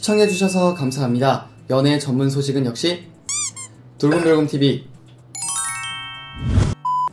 시청해주셔서 감사합니다. 연애 전문 소식은 역시 돌곰별곰TV.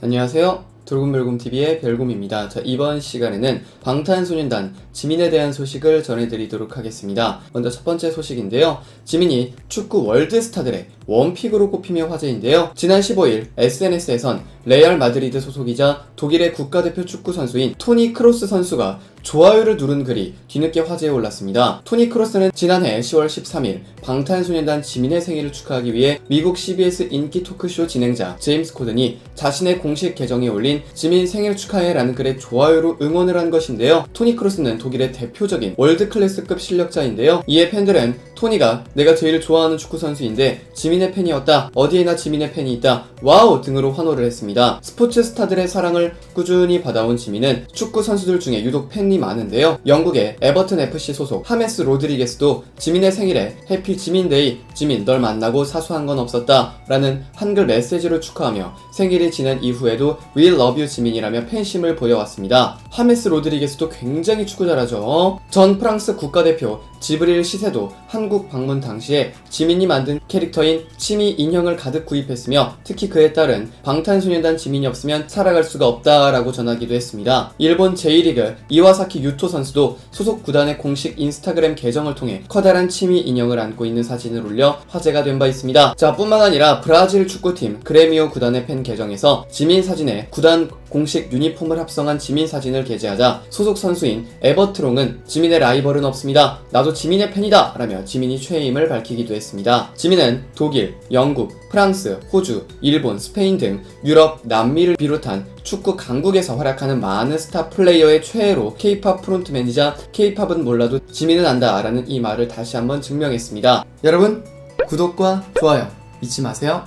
안녕하세요. 돌곰별곰TV의 별곰입니다. 자, 이번 시간에는 방탄소년단 지민에 대한 소식을 전해드리도록 하겠습니다. 먼저 첫 번째 소식인데요. 지민이 축구 월드스타들의 원픽으로 꼽히며 화제인데요. 지난 15일 SNS에선 레알 마드리드 소속이자 독일의 국가대표 축구 선수인 토니 크로스 선수가 좋아요를 누른 글이 뒤늦게 화제에 올랐습니다. 토니 크로스는 지난해 10월 13일 방탄소년단 지민의 생일을 축하하기 위해 미국 CBS 인기 토크쇼 진행자 제임스 코든이 자신의 공식 계정에 올린 지민 생일 축하해 라는 글에 좋아요로 응원을 한 것인데요. 토니 크로스는 독일의 대표적인 월드클래스급 실력자인데요. 이에 팬들은 토니가 내가 제일 좋아하는 축구 선수인데 지민의 팬이었다, 어디에나 지민의 팬이 있다, 와우 등으로 환호를 했습니다. 스포츠 스타들의 사랑을 꾸준히 받아온 지민은 축구 선수들 중에 유독 팬이 많은데요. 영국의 에버튼 FC 소속 하메스 로드리게스도 지민의 생일에 해피 지민데이, 지민 널 만나고 사소한 건 없었다 라는 한글 메시지를 축하하며 생일이 지난 이후에도 We love you 지민이라며 팬심을 보여왔습니다. 하메스 로드리게스도 굉장히 축구 잘하죠. 전 프랑스 국가대표 지브릴 시세도 한국 방문 당시에 지민이 만든 캐릭터인 치미 인형을 가득 구입했으며 특히 그에 따른 방탄소년단 지민이 없으면 살아갈 수가 없다라고 전하기도 했습니다. 일본 제1리그 이와사키 유토 선수도 소속 구단의 공식 인스타그램 계정을 통해 커다란 치미 인형을 안고 있는 사진을 올려 화제가 된 바 있습니다. 자, 뿐만 아니라 브라질 축구팀 그레미오 구단의 팬 계정에서 지민 사진에 구단 공식 유니폼을 합성한 지민 사진을 게재하자 소속 선수인 에버트롱은 지민의 라이벌은 없습니다, 나도 지민의 팬이다 라며 지민이 최애임을 밝히기도 했습니다. 지민은 독일, 영국, 프랑스, 호주, 일본, 스페인 등 유럽, 남미를 비롯한 축구 강국에서 활약하는 많은 스타 플레이어의 최애로 K-POP 프론트맨이자 K-POP은 몰라도 지민은 안다 라는 이 말을 다시 한번 증명했습니다. 여러분, 구독과 좋아요 잊지 마세요.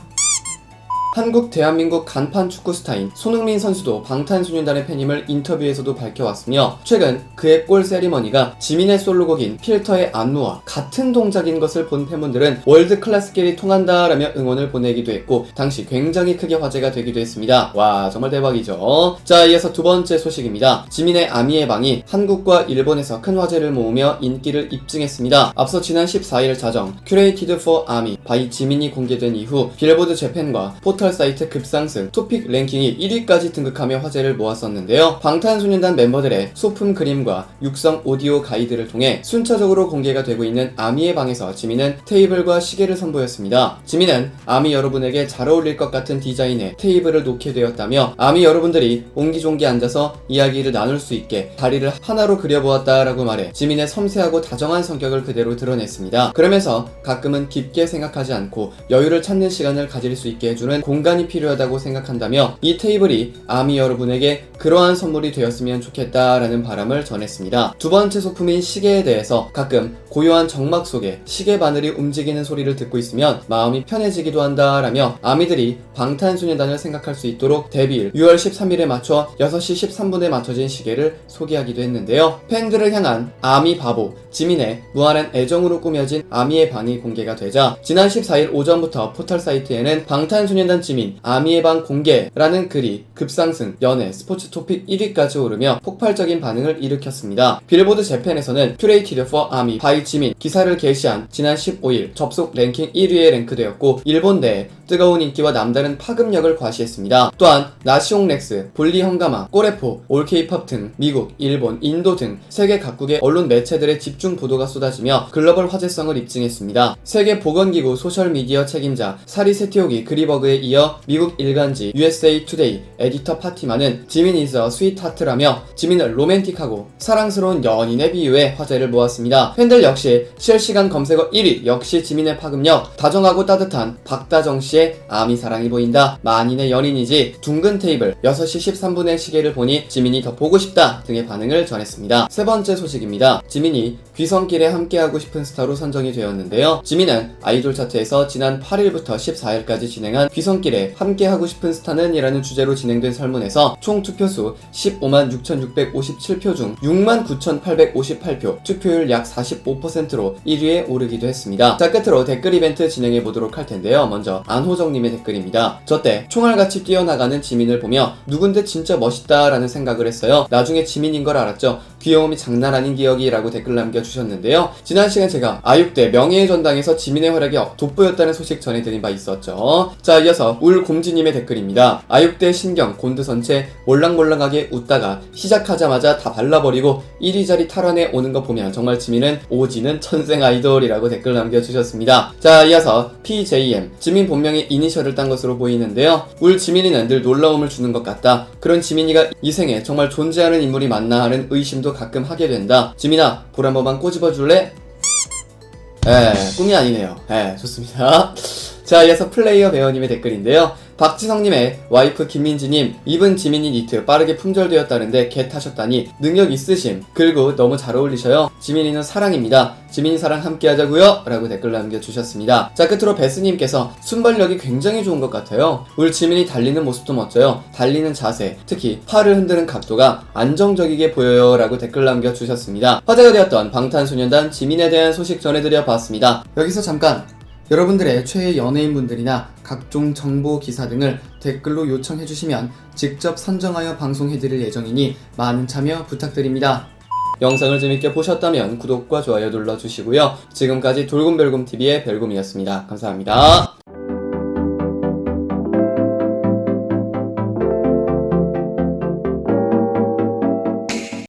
한국 대한민국 간판 축구 스타인 손흥민 선수도 방탄소년단의 팬임을 인터뷰에서도 밝혀왔으며 최근 그의 골 세리머니가 지민의 솔로곡인 필터의 안무와 같은 동작인 것을 본 팬분들은 월드 클래스끼리 통한다 라며 응원을 보내기도 했고 당시 굉장히 크게 화제가 되기도 했습니다. 와, 정말 대박이죠. 자, 이어서 두 번째 소식입니다. 지민의 아미의 방이 한국과 일본에서 큰 화제를 모으며 인기를 입증했습니다. 앞서 지난 14일 자정 Curated for ARMY by 지민이 공개된 이후 빌보드 재팬과 포털 사이트 급상승, 토픽 랭킹이 1위까지 등극하며 화제를 모았었는데요. 방탄소년단 멤버들의 소품 그림과 육성 오디오 가이드를 통해 순차적으로 공개가 되고 있는 아미의 방에서 지민은 테이블과 시계를 선보였습니다. 지민은 아미 여러분에게 잘 어울릴 것 같은 디자인의 테이블을 놓게 되었다며 아미 여러분들이 옹기종기 앉아서 이야기를 나눌 수 있게 다리를 하나로 그려보았다라고 말해 지민의 섬세하고 다정한 성격을 그대로 드러냈습니다. 그러면서 가끔은 깊게 생각하지 않고 여유를 찾는 시간을 가질 수 있게 해주는 공간이 필요하다고 생각한다며 이 테이블이 아미 여러분에게 그러한 선물이 되었으면 좋겠다라는 바람을 전했습니다. 두 번째 소품인 시계에 대해서 가끔 고요한 정막 속에 시계 바늘이 움직이는 소리를 듣고 있으면 마음이 편해지기도 한다라며 아미들이 방탄소년단을 생각할 수 있도록 데뷔일 6월 13일에 맞춰 6시 13분에 맞춰진 시계를 소개하기도 했는데요. 팬들을 향한 아미 바보 지민의 무한한 애정으로 꾸며진 아미의 방이 공개가 되자 지난 14일 오전부터 포털 사이트에는 방탄소년단 지민 아미의 방 공개라는 글이 급상승, 연애, 스포츠 토픽 1위까지 오르며 폭발적인 반응을 일으켰습니다. 빌보드 재팬에서는 Curated for ARMY by 지민 기사를 게시한 지난 15일 접속 랭킹 1위에 랭크되었고 일본 내 뜨거운 인기와 남다른 파급력을 과시했습니다. 또한 나시옹렉스, 볼리 헝가마, 꼬레포, 올케이팝 등 미국, 일본, 인도 등 세계 각국의 언론 매체들의 집중 보도가 쏟아지며 글로벌 화제성을 입증했습니다. 세계보건기구 소셜미디어 책임자 사리 세티오기 그리버그에 이어 미국 일간지 USA Today 에디터 파티만은 지민 is a sweetheart라며 지민을 로맨틱하고 사랑스러운 연인에 비유해 화제를 모았습니다. 팬들 역시 실시간 검색어 1위 역시 지민의 파급력, 다정하고 따뜻한 박다정씨의 아미 사랑이 보인다, 만인의 연인이지, 둥근 테이블, 6시 13분의 시계를 보니 지민이 더 보고 싶다 등의 반응을 전했습니다. 세 번째 소식입니다. 지민이 귀성길에 함께하고 싶은 스타로 선정이 되었는데요. 지민은 아이돌 차트에서 지난 8일부터 14일까지 진행한 귀성길에 함께하고 싶은 스타는 이라는 주제로 진행된 설문에서 총 투표수 15만 6,657표 중 6만 9,858표, 투표율 약 45%로 1위에 오르기도 했습니다. 자, 끝으로 댓글 이벤트 진행해보도록 할 텐데요. 먼저 안호정님의 댓글입니다. 저 때 총알같이 뛰어나가는 지민을 보며 누군데 진짜 멋있다 라는 생각을 했어요. 나중에 지민인 걸 알았죠. 귀여움이 장난 아닌 기억이라고 댓글 남겨주셨는데요. 지난 시간 제가 아육대 명예의 전당에서 지민의 활약이 돋보였다는 소식 전해드린 바 있었죠. 자, 이어서 울곰지님의 댓글입니다. 아육대 신경 곤드 전체 몰랑몰랑하게 웃다가 시작하자마자 다 발라버리고 이리저리 탈환해 오는 거 보면 정말 지민은 오지는 천생 아이돌이라고 댓글 남겨주셨습니다. 자, 이어서 PJM 지민 본명의 이니셜을 딴 것으로 보이는데요. 울 지민이는 늘 놀라움을 주는 것 같다. 그런 지민이가 이 생에 정말 존재하는 인물이 맞나 하는 의심도 가끔 하게 된다. 지민아, 볼 한 번만 꼬집어 줄래? 꿈이 아니네요. 좋습니다. 자, 이어서 플레이어 배어님의 댓글인데요. 박지성님의 와이프 김민지님, 입은 지민이 니트 빠르게 품절되었다는데 개 타셨다니 능력 있으심. 그리고 너무 잘 어울리셔요. 지민이는 사랑입니다. 지민이 사랑 함께 하자고요 라고 댓글 남겨주셨습니다. 자, 끝으로 베스님께서 순발력이 굉장히 좋은 것 같아요. 우리 지민이 달리는 모습도 멋져요. 달리는 자세, 특히 팔을 흔드는 각도가 안정적이게 보여요 라고 댓글 남겨주셨습니다. 화제가 되었던 방탄소년단 지민에 대한 소식 전해드려 봤습니다. 여기서 잠깐! 여러분들의 최애 연예인분들이나 각종 정보 기사 등을 댓글로 요청해주시면 직접 선정하여 방송해드릴 예정이니 많은 참여 부탁드립니다. 영상을 재밌게 보셨다면 구독과 좋아요 눌러주시고요. 지금까지 돌곰별곰TV의 별곰이었습니다. 감사합니다.